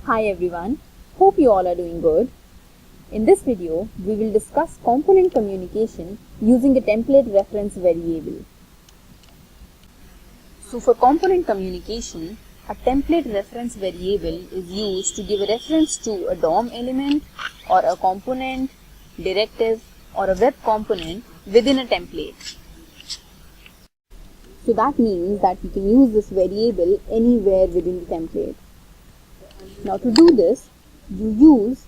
Hi everyone, hope you all are doing good. In this video, we will discuss component communication using a template reference variable. So for component communication, a template reference variable is used to give a reference to a DOM element or a component, directive or a web component within a template. So that means that we can use this variable anywhere within the template. Now to do this, you use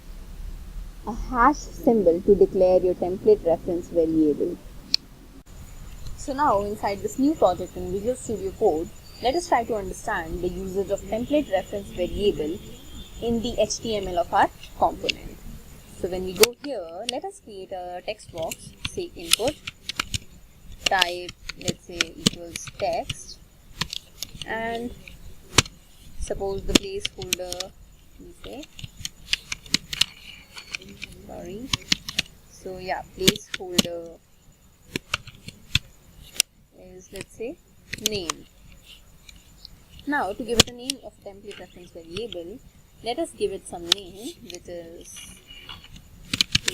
a hash symbol to declare your template reference variable. So now inside this new project in Visual Studio Code, let us try to understand the usage of template reference variable in the HTML of our component. So when we go here, let us create a text box, say input, type let's say equals text, and suppose the placeholder we say placeholder is let's say name. Now to give it a name of template reference variable, let us give it some name which is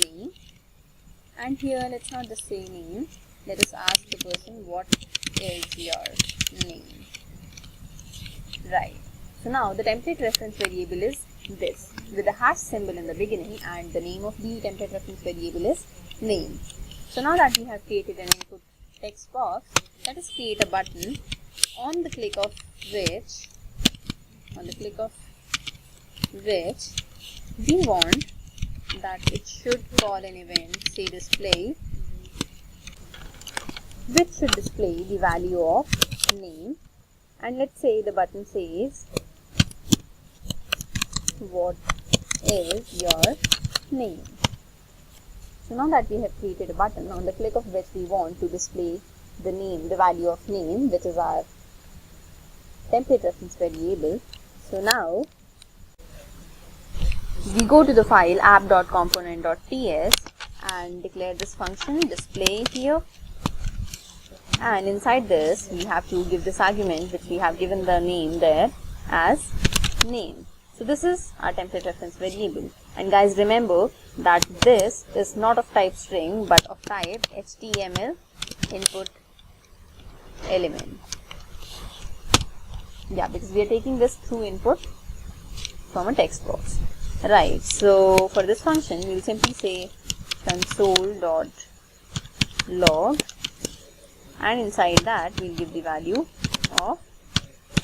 name, and here let's not just say name, let us ask the person what is your name. Right. So now the template reference variable is this with a hash symbol in the beginning, and the name of the template reference variable is name. So now that we have created an input text box, let us create a button on the click of which we want that it should call an event, say display, which should display the value of name, and let's say the button says what is your name. So now that we have created a button on the click of which we want to display the name, the value of name, which is our template reference variable. So now we go to the file app.component.ts and declare this function display here, and inside this we have to give this argument which we have given the name there as name. So this is our template reference variable, and guys remember that this is not of type string but of type HTML input element. Yeah, because we are taking this through input from a text box. Right, so for this function we will simply say console.log, and inside that we will give the value of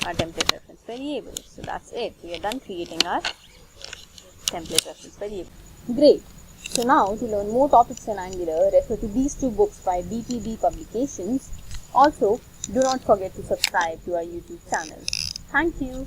our template reference variable. So that's it. We are done creating our template reference variable. Great. So now to learn more topics in Angular, refer to these two books by BPB Publications. Also, do not forget to subscribe to our YouTube channel. Thank you.